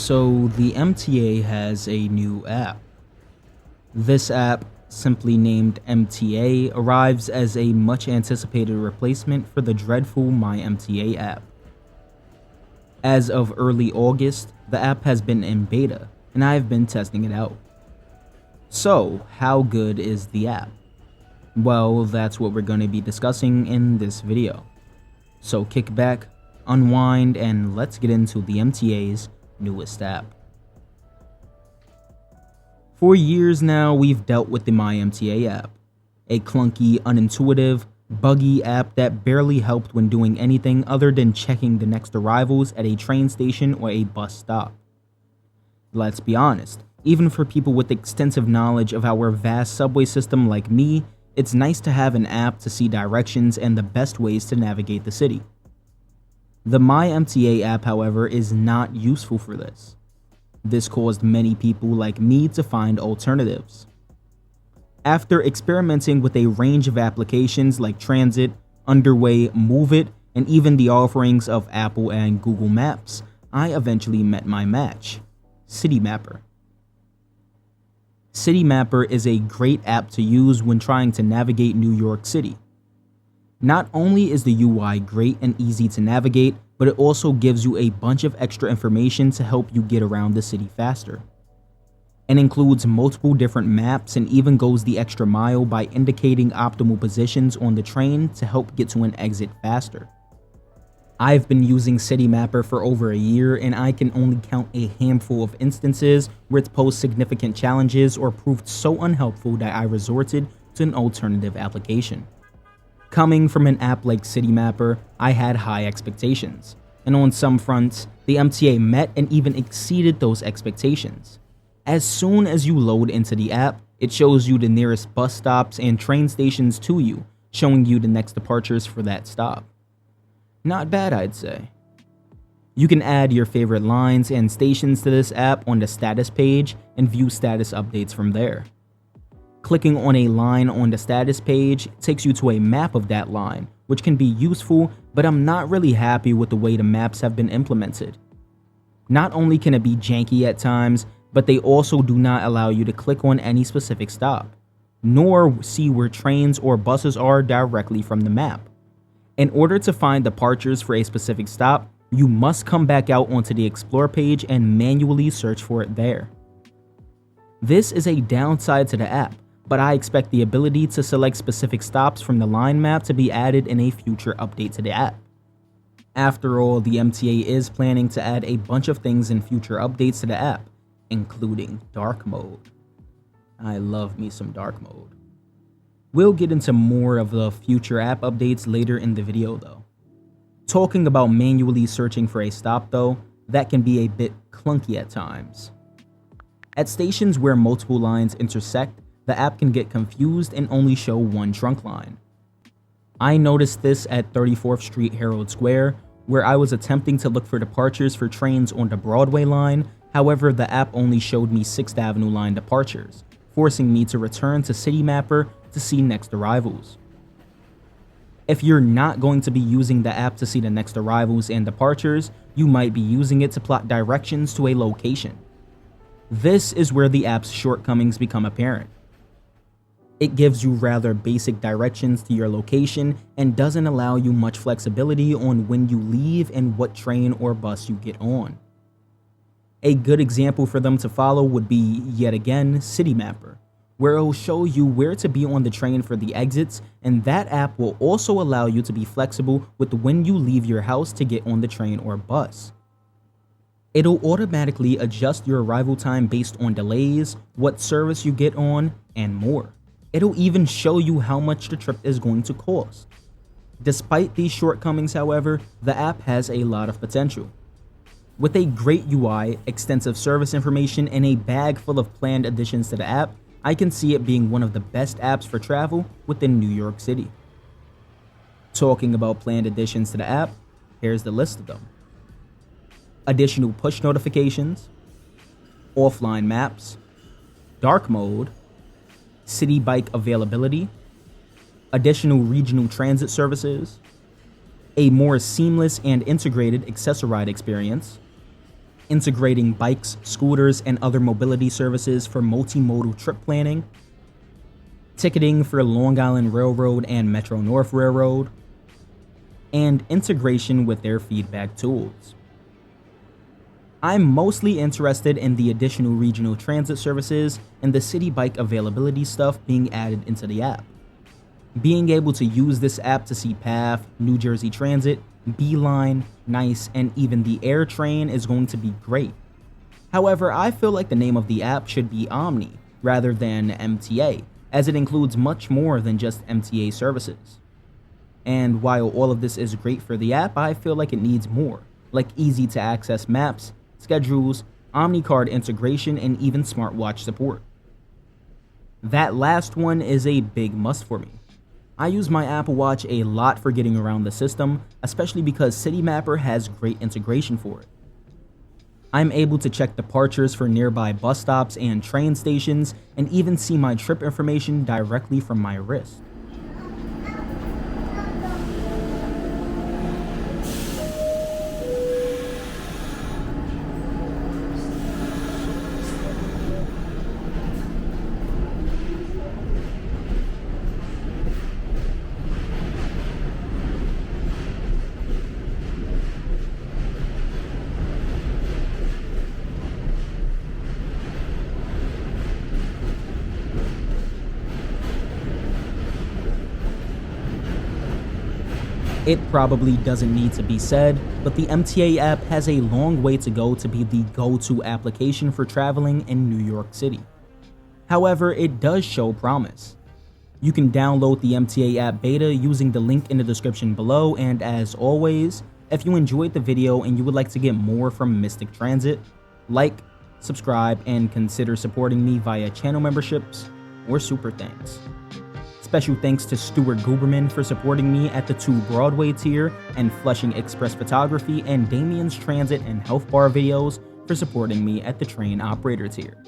So the MTA has a new app. This app, simply named MTA, arrives as a much anticipated replacement for the dreadful MyMTA app. As of early August, the app has been in beta, and I have been testing it out. So, how good is the app? Well, that's what we're going to be discussing in this video. So kick back, unwind, and let's get into the MTA's newest app. For years now, we've dealt with the MyMTA app, a clunky, unintuitive, buggy app that barely helped when doing anything other than checking the next arrivals at a train station or a bus stop. Let's be honest, even for people with extensive knowledge of our vast subway system like me, it's nice to have an app to see directions and the best ways to navigate the city. The MyMTA app, however, is not useful for this. This caused many people like me to find alternatives. After experimenting with a range of applications like Transit, Underway, Move It, and even the offerings of Apple and Google Maps, I eventually met my match, Citymapper. Citymapper is a great app to use when trying to navigate New York City. Not only is the UI great and easy to navigate, but it also gives you a bunch of extra information to help you get around the city faster. It includes multiple different maps and even goes the extra mile by indicating optimal positions on the train to help get to an exit faster. I've been using Citymapper for over a year, and I can only count a handful of instances where it's posed significant challenges or proved so unhelpful that I resorted to an alternative application. Coming from an app like Citymapper, I had high expectations, and on some fronts, the MTA met and even exceeded those expectations. As soon as you load into the app, it shows you the nearest bus stops and train stations to you, showing you the next departures for that stop. Not bad, I'd say. You can add your favorite lines and stations to this app on the status page and view status updates from there. Clicking on a line on the status page takes you to a map of that line, which can be useful, but I'm not really happy with the way the maps have been implemented. Not only can it be janky at times, but they also do not allow you to click on any specific stop, nor see where trains or buses are directly from the map. In order to find departures for a specific stop, you must come back out onto the Explore page and manually search for it there. This is a downside to the app, but I expect the ability to select specific stops from the line map to be added in a future update to the app. After all, the MTA is planning to add a bunch of things in future updates to the app, including dark mode. I love me some dark mode. We'll get into more of the future app updates later in the video though. Talking about manually searching for a stop though, that can be a bit clunky at times. At stations where multiple lines intersect, the app can get confused and only show one trunk line. I noticed this at 34th Street Herald Square, where I was attempting to look for departures for trains on the Broadway line. However, the app only showed me 6th Avenue line departures, forcing me to return to Citymapper to see next arrivals. If you're not going to be using the app to see the next arrivals and departures, you might be using it to plot directions to a location. This is where the app's shortcomings become apparent. It gives you rather basic directions to your location and doesn't allow you much flexibility on when you leave and what train or bus you get on. A good example for them to follow would be, yet again, Citymapper, where it will show you where to be on the train for the exits, and that app will also allow you to be flexible with when you leave your house to get on the train or bus. It'll automatically adjust your arrival time based on delays, what service you get on, and more. It'll even show you how much the trip is going to cost. Despite these shortcomings, however, the app has a lot of potential. With a great UI, extensive service information, and a bag full of planned additions to the app, I can see it being one of the best apps for travel within New York City. Talking about planned additions to the app, here's the list of them. Additional push notifications, offline maps, dark mode, city bike availability, additional regional transit services, a more seamless and integrated accessoride experience, integrating bikes, scooters, and other mobility services for multimodal trip planning, ticketing for Long Island Railroad and Metro North Railroad, and integration with their feedback tools. I'm mostly interested in the additional regional transit services and the city bike availability stuff being added into the app. Being able to use this app to see PATH, New Jersey Transit, Beeline, NICE, and even the Air Train is going to be great. However, I feel like the name of the app should be Omni rather than MTA, as it includes much more than just MTA services. And while all of this is great for the app, I feel like it needs more, like easy to access maps, schedules, OmniCard integration, and even smartwatch support. That last one is a big must for me. I use my Apple Watch a lot for getting around the system, especially because Citymapper has great integration for it. I'm able to check departures for nearby bus stops and train stations, and even see my trip information directly from my wrist. It probably doesn't need to be said, but the MTA app has a long way to go to be the go-to application for traveling in New York City. However, it does show promise. You can download the MTA app beta using the link in the description below, and as always, if you enjoyed the video and you would like to get more from MysticTransit, like, subscribe, and consider supporting me via channel memberships or super thanks. Special thanks to Stuart Guberman for supporting me at the 2 Broadway tier, and Flushing Express Photography and Damien's Transit and Health Bar videos for supporting me at the train operator tier.